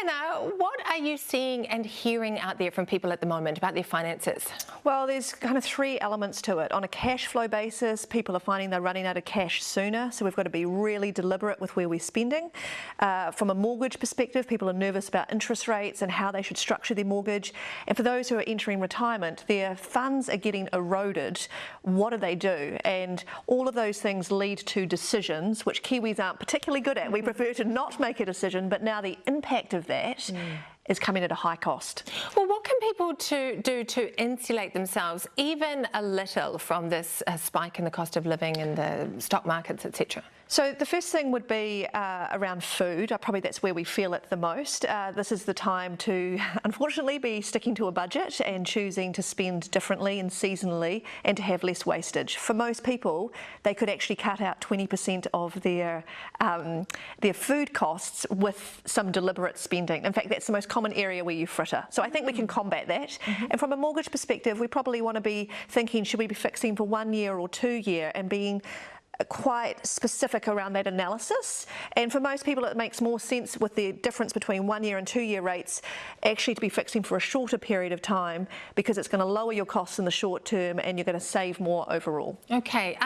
Hannah, what are you seeing and hearing out there from people at the moment about their finances? Well, there's kind of three elements to it. On a cash flow basis, people are finding they're running out of cash sooner, so we've got to be really deliberate with where we're spending. From a mortgage perspective, people are nervous about interest rates and how they should structure their mortgage. And for those who are entering retirement, their funds are getting eroded. What do they do? And all of those things lead to decisions, which Kiwis aren't particularly good at. We prefer to not make a decision, but now the impact of that is coming at a high cost. Well, what can people do to insulate themselves even a little from this spike in the cost of living and the stock markets, etc.? So the first thing would be around food. Probably that's where we feel it the most. This is the time to, unfortunately, be sticking to a budget and choosing to spend differently and seasonally and to have less wastage. For most people, they could actually cut out 20% of their food costs with some deliberate spending. In fact, that's the most common area where you fritter. So I think we can combat that. And from a mortgage perspective, we probably want to be thinking, should we be fixing for 1 year or 2 year, and being quite specific around that analysis. And for most people, it makes more sense with the difference between 1 year and 2 year rates actually to be fixing for a shorter period of time, because it's going to lower your costs in the short term and you're going to save more overall. Okay.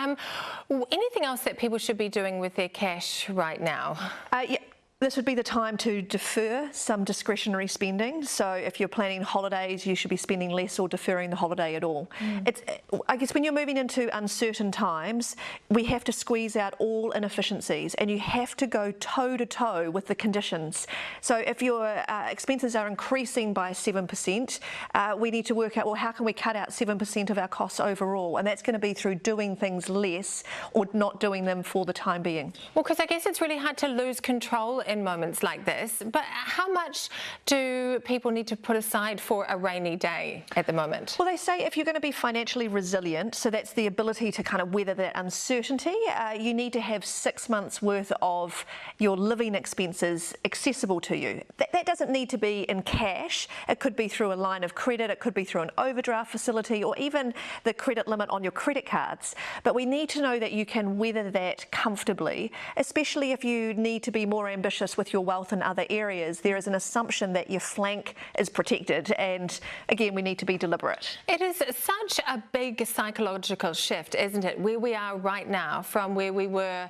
Anything else that people should be doing with their cash right now? Yeah. This would be the time to defer some discretionary spending. So if you're planning holidays, you should be spending less or deferring the holiday at all. I guess when you're moving into uncertain times, we have to squeeze out all inefficiencies, and you have to go toe to toe with the conditions. So if your expenses are increasing by 7%, we need to work out, well, how can we cut out 7% of our costs overall? And that's going to be through doing things less or not doing them for the time being. Well, because I guess it's really hard to lose control in moments like this, but how much do people need to put aside for a rainy day at the moment? Well, they say if you're going to be financially resilient, so that's the ability to kind of weather that uncertainty, you need to have 6 months worth of your living expenses accessible to you. That doesn't need to be in cash. It could be through a line of credit, it could be through an overdraft facility, or even the credit limit on your credit cards. But we need to know that you can weather that comfortably, especially if you need to be more ambitious with your wealth in other areas. There is an assumption that your flank is protected, and again, we need to be deliberate. It is such a big psychological shift, isn't it, where we are right now from where we were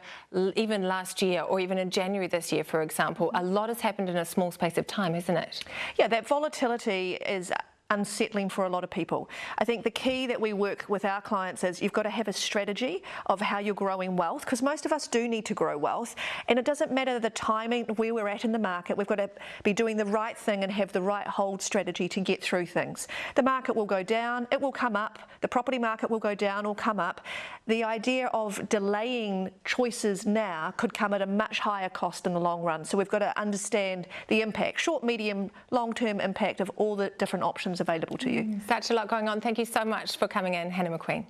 even last year or even in January this year, for example. A lot has happened in a small space of time, isn't it? Yeah, that volatility is unsettling for a lot of people. I think the key that we work with our clients is you've got to have a strategy of how you're growing wealth, because most of us do need to grow wealth, and it doesn't matter the timing, where we're at in the market. We've got to be doing the right thing and have the right hold strategy to get through things. The market will go down, it will come up. The property market will go down or come up. The idea of delaying choices now could come at a much higher cost in the long run. So we've got to understand the impact, short, medium, long-term impact of all the different options available to you. Such a lot going on. Thank you so much for coming in, Hannah McQueen.